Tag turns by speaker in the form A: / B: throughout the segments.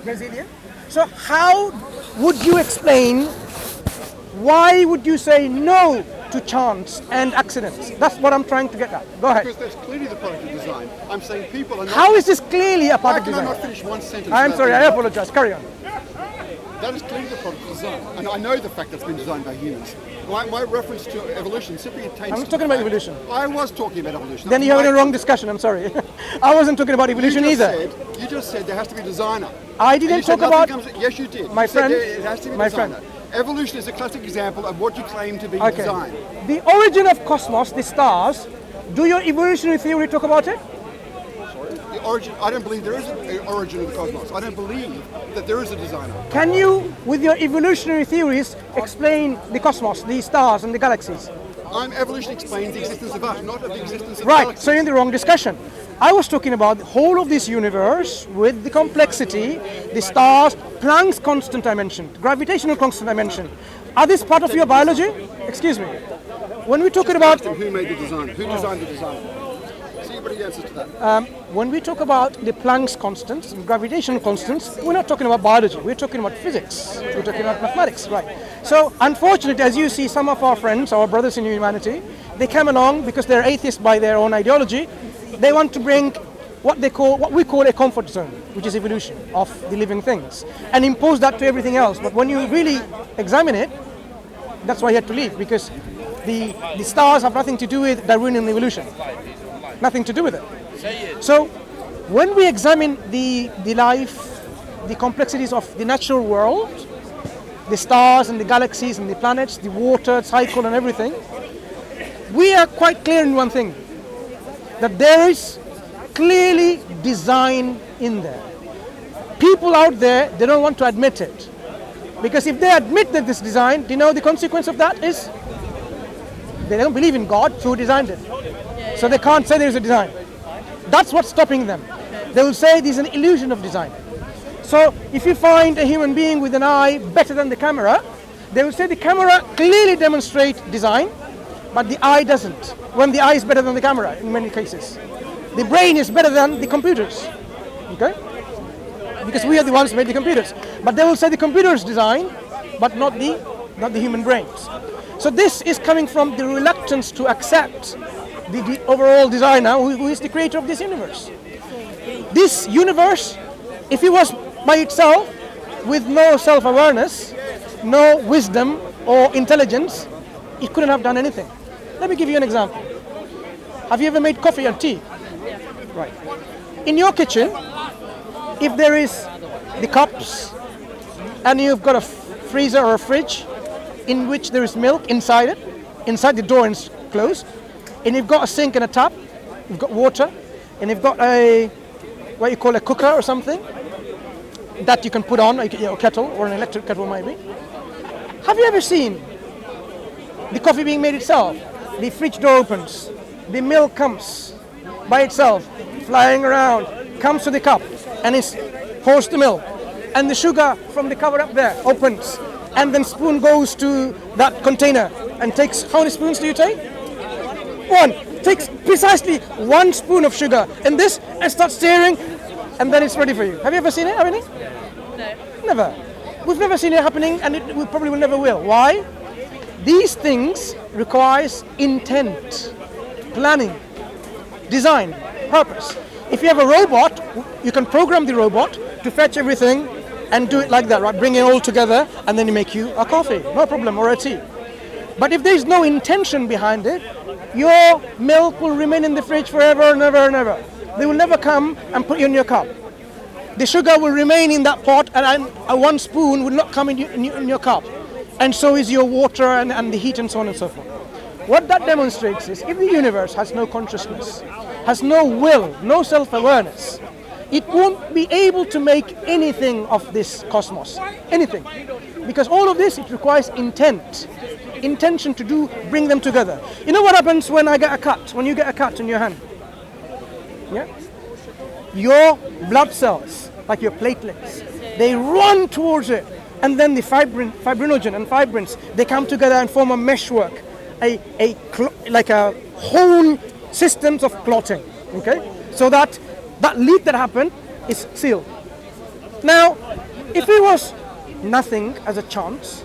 A: Resilient. So how would you explain, why would you say no to chance and accidents? That's what I'm trying to get at. Go ahead.
B: Because that's clearly the product of design. I'm saying people are not...
A: How is this clearly a part of design?
B: I cannot finish one sentence.
A: I'm sorry, I apologize. Carry on.
B: That is clearly the product of design. And I know the fact that's been designed by humans. My reference to evolution simply attains...
A: I'm not talking about evolution.
B: I was talking about evolution.
A: Then you're having a wrong discussion, I'm sorry. I wasn't talking about evolution either.
B: You just said there has to be a designer.
A: I didn't talk about...
B: Yes, you did.
A: My friend,
B: it has to be a designer. Evolution is a classic example of what you claim to be design.
A: The origin of cosmos, the stars, do your evolutionary theory talk about it?
B: The origin, I don't believe there is an origin of the cosmos. I don't believe that there is a designer.
A: Can you, with your evolutionary theories, explain the cosmos, the stars and the galaxies?
B: Evolution explains the existence of us, not of the existence of
A: Right,
B: galaxies.
A: so you're in the wrong discussion. I was talking about the whole of this universe with the complexity, the stars, Planck's constant I mentioned, gravitational constant I mentioned. Are these part of your biology? Excuse me. When we're talking about...
B: Who made the design? Who designed the design? See what the answer to that.
A: When we talk about the Planck's constants, gravitational constants, we're not talking about biology, we're talking about physics, we're talking about mathematics, right? So, unfortunately, as you see, some of our friends, our brothers in humanity, they come along because they're atheists by their own ideology. They want to bring what we call a comfort zone, which is evolution of the living things, and impose that to everything else. But when you really examine it, that's why you had to leave, because the stars have nothing to do with Darwinian evolution. Nothing to do with it. So when we examine the life, the complexities of the natural world, the stars and the galaxies and the planets, the water cycle and everything, we are quite clear in one thing, that there is clearly design in there. People out there, they don't want to admit it. Because if they admit that this design, do you know the consequence of that is? They don't believe in God who designed it. So they can't say there is a design. That's what's stopping them. They will say there's an illusion of design. So if you find a human being with an eye better than the camera, they will say the camera clearly demonstrates design, but the eye doesn't. When the eye is better than the camera in many cases. The brain is better than the computers. Okay? Because we are the ones who made the computers. But they will say the computers design, but not the human brains. So this is coming from the reluctance to accept the overall designer who is the creator of this universe. This universe, if it was by itself, with no self-awareness, no wisdom or intelligence, it couldn't have done anything. Let me give you an example. Have you ever made coffee or tea? Right. In your kitchen, if there is the cups and you've got a freezer or a fridge in which there is milk inside it, inside the door is closed, and you've got a sink and a tap, you've got water, and you've got what you call a cooker or something that you can put on, a kettle or an electric kettle maybe. Have you ever seen the coffee being made itself? The fridge door opens, the milk comes by itself, flying around, comes to the cup, and it pours the milk. And the sugar from the cover up there opens, and then spoon goes to that container and takes, how many spoons do you take? One. Takes precisely 1 spoon of sugar in this and starts stirring, and then it's ready for you. Have you ever seen it happening?
C: No.
A: Never. We've never seen it happening, and we probably will never will. Why? These things requires intent, planning, design, purpose. If you have a robot, you can program the robot to fetch everything and do it like that, right? Bring it all together, and then you make you a coffee, no problem, or a tea. But if there is no intention behind it, your milk will remain in the fridge forever and ever and ever. They will never come and put you in your cup. The sugar will remain in that pot, and 1 spoon will not come in your cup. And so is your water and the heat and so on and so forth. What that demonstrates is, if the universe has no consciousness, has no will, no self-awareness, it won't be able to make anything of this cosmos, anything. Because all of this, it requires intent. Intention to bring them together. You know what happens when I get a cut, when you get a cut in your hand? Yeah? Your blood cells, like your platelets, they run towards it, and then the fibrinogen and fibrins, they come together and form a meshwork, like a whole systems of clotting, okay? So that leak that happened is sealed. Now, if it was nothing as a chance,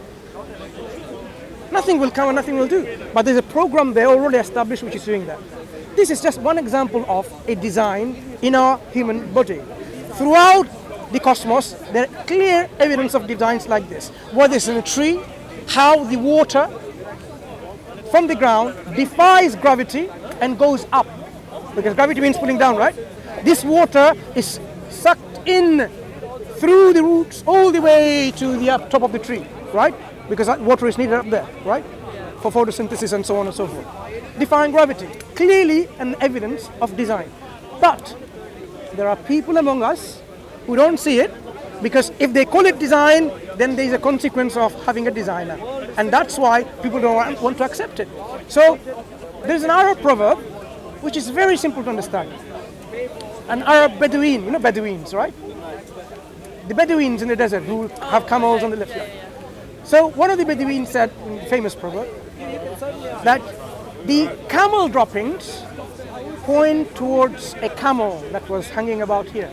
A: nothing will come and nothing will do. But there's a program there already established which is doing that. This is just one example of a design in our human body. Throughout the cosmos, there are clear evidence of designs like this. Whether it's in a tree, how the water from the ground defies gravity and goes up. Because gravity means pulling down, right? This water is sucked in through the roots all the way to the top of the tree, right? Because that water is needed up there, right? For photosynthesis and so on and so forth. Defying gravity. Clearly an evidence of design. But there are people among us who don't see it, because if they call it design, then there is a consequence of having a designer. And that's why people don't want to accept it. So there's an Arab proverb which is very simple to understand. An Arab Bedouin, you know Bedouins, right? The Bedouins in the desert who have camels on the left. So one of the Bedouins said, in the famous proverb, that the camel droppings point towards a camel that was hanging about here.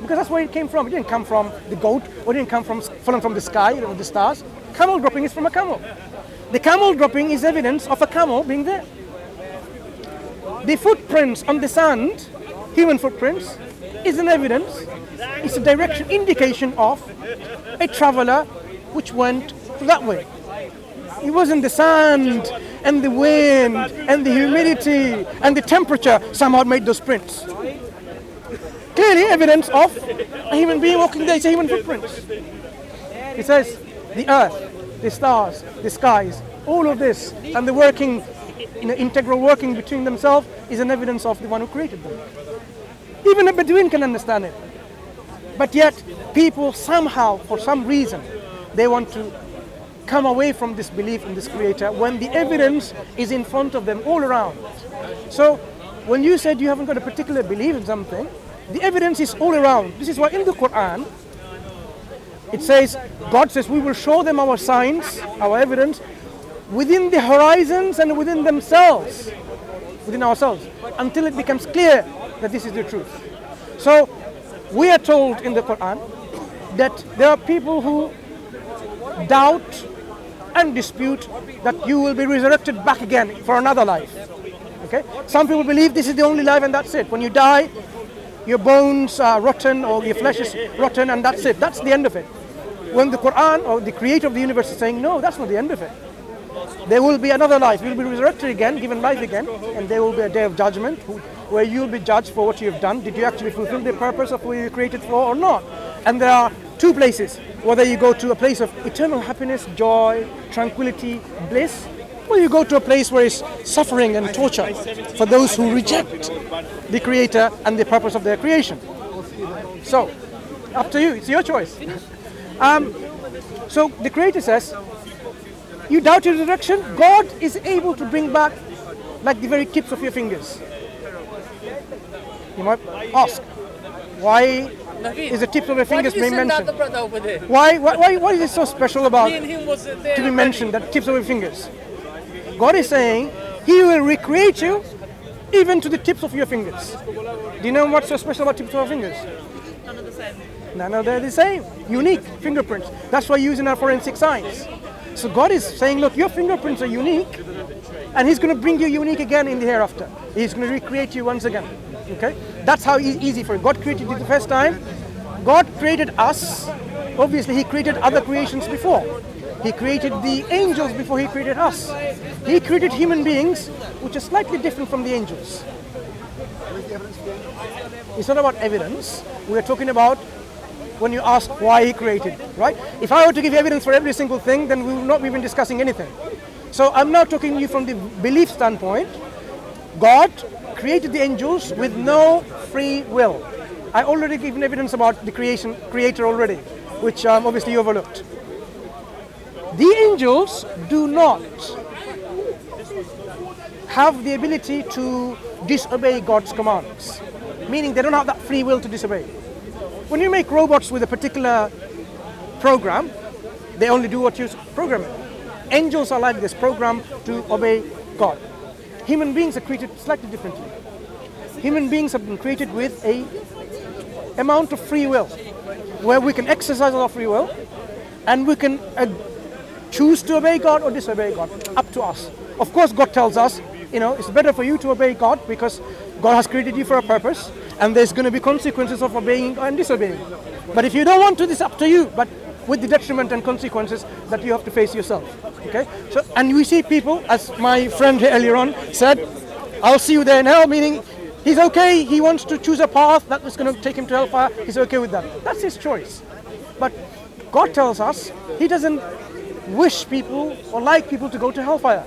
A: Because that's where it came from. It didn't come from the goat, or it didn't come from fallen from the sky, or the stars. Camel dropping is from a camel. The camel dropping is evidence of a camel being there. The footprints on the sand, human footprints, is an evidence. It's a direction, indication of a traveler which went that way. It wasn't the sand and the wind and the humidity and the temperature somehow made those prints. Clearly evidence of a human being walking there. It's a human footprint. It says the earth, the stars, the skies, all of this, and the working, integral working between themselves is an evidence of the one who created them. Even a Bedouin can understand it. But yet people somehow, for some reason, they want to come away from this belief in this creator when the evidence is in front of them all around. So when you said you haven't got a particular belief in something, the evidence is all around. This is why in the Quran it says, God says, we will show them our signs, our evidence, within the horizons and within themselves, within ourselves, until it becomes clear that this is the truth. So we are told in the Quran that there are people who doubt and dispute that you will be resurrected back again for another life. Okay? Some people believe this is the only life and that's it. When you die, your bones are rotten or your flesh is rotten and that's it. That's the end of it. When the Quran or the creator of the universe is saying, no, that's not the end of it. There will be another life. You will be resurrected again, given life again, and there will be a day of judgment where you will be judged for what you have done. Did you actually fulfill the purpose of what you were created for or not? And there are two places. Whether you go to a place of eternal happiness, joy, tranquility, bliss, or you go to a place where it's suffering and torture for those who reject the creator and the purpose of their creation. So, up to you. It's your choice. So the creator says, you doubt your resurrection? God is able to bring back like the very tips of your fingers. You might ask, why is the tips of your fingers being mentioned? Why is it so special about to be mentioned, that tips of your fingers? God is saying He will recreate you even to the tips of your fingers. Do you know what's so special about tips of your fingers?
C: None of the same.
A: None of they're the same. Unique fingerprints. That's why using our forensic science. So God is saying, look, your fingerprints are unique, and He's going to bring you unique again in the hereafter. He's going to recreate you once again. Okay? That's how easy for it. God created you the first time. God created us. Obviously, He created other creations before. He created the angels before He created us. He created human beings, which are slightly different from the angels. It's not about evidence. We are talking about when you ask why He created, right? If I were to give you evidence for every single thing, then we would not be even discussing anything. So I'm now talking to you from the belief standpoint. God created the angels with no free will. I already given evidence about the creator already, which obviously you overlooked. The angels do not have the ability to disobey God's commands, meaning they don't have that free will to disobey. When you make robots with a particular program, they only do what you program it. Angels are like this, programmed to obey God. Human beings are created slightly differently. Human beings have been created with a amount of free will. where we can exercise our free will, and we can choose to obey God or disobey God. Up to us. Of course, God tells us, it's better for you to obey God because God has created you for a purpose, and there's going to be consequences of obeying and disobeying. But if you don't want to, it's up to you, but with the detriment and consequences that you have to face yourself. Okay? So, and we see people, as my friend here earlier on said, I'll see you there in hell, meaning he's okay, he wants to choose a path that is going to take him to hellfire, he's okay with that. That's his choice. But God tells us he doesn't wish people or like people to go to hellfire.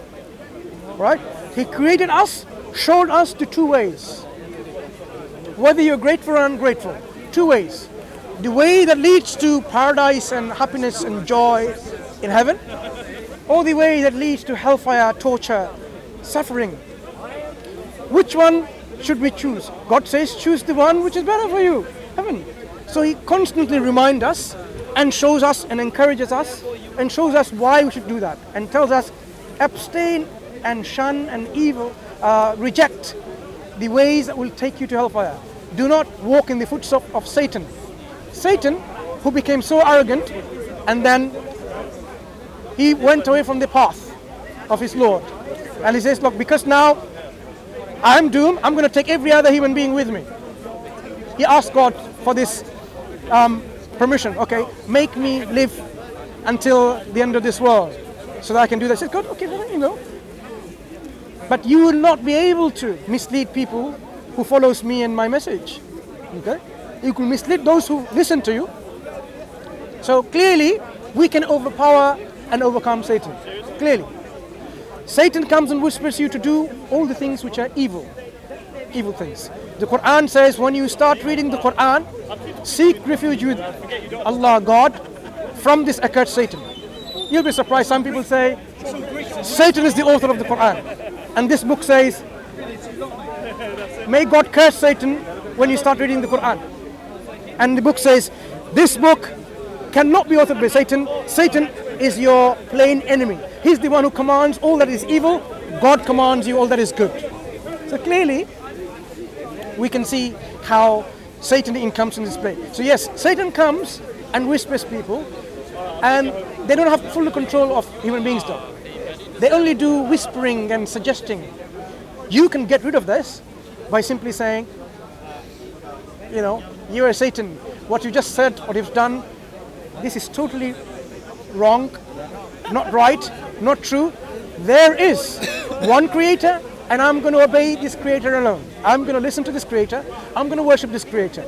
A: Right? He created us, showed us the two ways. Whether you're grateful or ungrateful, two ways. The way that leads to paradise and happiness and joy in heaven, or the way that leads to hellfire, torture, suffering. Which one should we choose? God says choose the one which is better for you, heaven. So he constantly reminds us and shows us and encourages us and shows us why we should do that, and tells us abstain and shun and reject the ways that will take you to hellfire. Do not walk in the footsteps of Satan. Satan, who became so arrogant, and then he went away from the path of his Lord. And he says, look, because now I'm doomed, I'm going to take every other human being with me. He asked God for this permission. Okay, make me live until the end of this world so that I can do that. He said, God, okay, well, but you will not be able to mislead people who follows me and my message. Okay? You can mislead those who listen to you. So clearly, we can overpower and overcome Satan. Clearly. Satan comes and whispers you to do all the things which are evil. Evil things. The Quran says when you start reading the Quran, seek refuge with Allah, God, from this accursed Satan. You'll be surprised. Some people say, Satan is the author of the Quran. And this book says, may God curse Satan when you start reading the Quran. And the book says, this book cannot be authored by Satan. Satan is your plain enemy. He's the one who commands all that is evil. God commands you all that is good. So clearly, we can see how Satan comes in this play. So yes, Satan comes and whispers people, and they don't have full control of human beings though. They only do whispering and suggesting. You can get rid of this by simply saying, you are Satan. What you just said, what you've done, this is totally wrong, not right, not true. There is one creator, and I'm going to obey this creator alone. I'm going to listen to this creator. I'm going to worship this creator.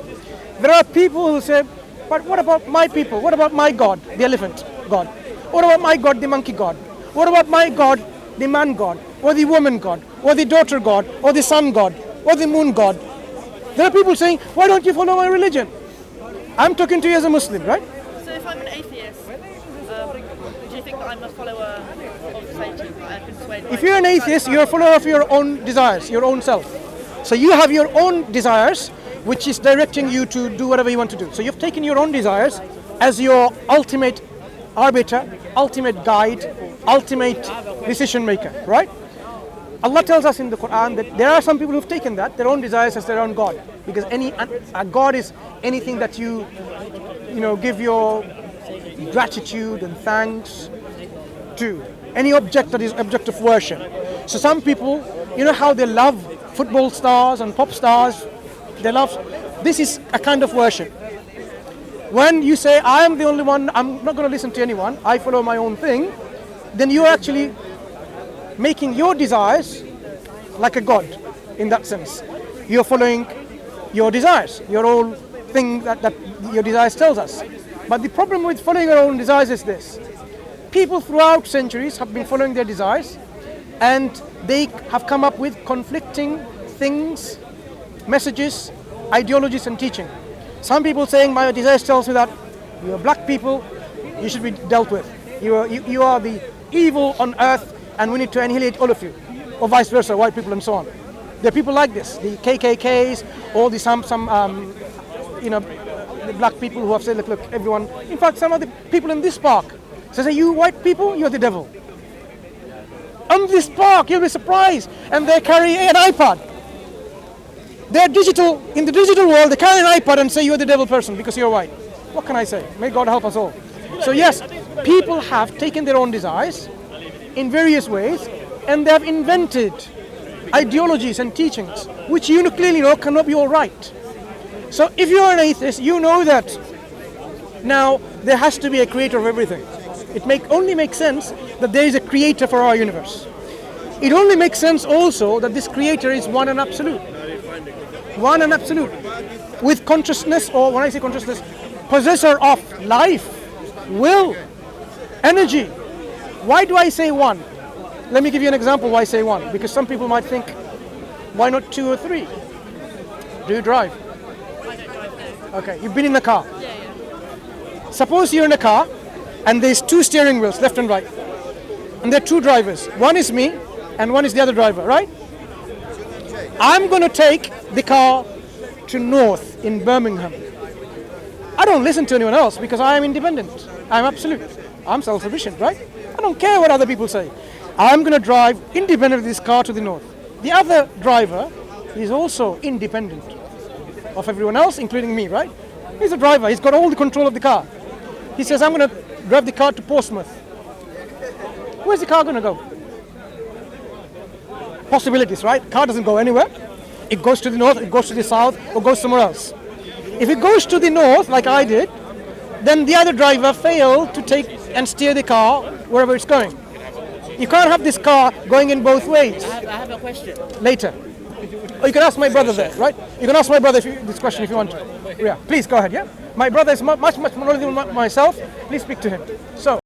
A: There are people who say, but what about my people? What about my God, the elephant God? What about my God, the monkey God? What about my God, the man God, or the woman God, or the daughter God, or the sun God, or the moon God? There are people saying, why don't you follow my religion? I'm talking to you as a Muslim, right?
C: So if I'm an atheist, do you think that I'm a follower of Satan?
A: If you're an atheist, you're a follower of your own desires, your own self. So you have your own desires, which is directing you to do whatever you want to do. So you've taken your own desires as your ultimate arbiter, ultimate guide, ultimate decision maker, right? Allah tells us in the Quran that there are some people who've taken that, their own desires as their own God. Because a God is anything that you give your gratitude and thanks to. Any object that is object of worship. So some people, how they love football stars and pop stars, this is a kind of worship. When you say, I am the only one, I'm not going to listen to anyone, I follow my own thing, then you're actually making your desires like a God in that sense. You're following your desires, your own thing that your desires tells us. But the problem with following our own desires is this. People throughout centuries have been following their desires, and they have come up with conflicting things, messages, ideologies and teaching. Some people saying my desires tells me that you are black people, you should be dealt with. You are the evil on earth and we need to annihilate all of you. Or vice versa, white people and so on. There are people like this, the KKKs, or the the black people who have said, look, everyone. In fact, some of the people in this park say, you white people, you're the devil. On this park, you'll be surprised, and they carry an iPad. They're digital, in the digital world, they carry an iPad and say you're the devil person because you're white. What can I say? May God help us all. So yes, people have taken their own desires in various ways, and they have invented ideologies and teachings which you clearly know cannot be all right. So if you're an atheist, you know that now there has to be a creator of everything. It only makes sense that there is a creator for our universe. It only makes sense also that this creator is one and absolute. One and absolute. With consciousness, or when I say consciousness, possessor of life, will, energy. Why do I say one? Let me give you an example why I say one. Because some people might think, why not 2 or 3? Do you drive?
C: I don't drive now.
A: Okay, you've been in the car.
C: Yeah.
A: Suppose you're in a car and there's 2 steering wheels, left and right. And there are 2 drivers. One is me and one is the other driver, right? I'm going to take the car to North in Birmingham. I don't listen to anyone else because I am independent. I'm absolute. I'm self-sufficient, right? I don't care what other people say. I'm going to drive independent of this car to the North. The other driver is also independent of everyone else, including me, right? He's a driver. He's got all the control of the car. He says, I'm going to drive the car to Portsmouth. Where's the car going to go? Possibilities, right? Car doesn't go anywhere. It goes to the north, it goes to the south, or goes somewhere else. If it goes to the north, like I did, then the other driver failed to take and steer the car wherever it's going. You can't have this car going in both ways.
D: I have a question.
A: Later. Or you can ask my brother there, right? You can ask my brother this question if you want to. Yeah, please go ahead, yeah? My brother is much more knowledgeable than myself. Please speak to him. So.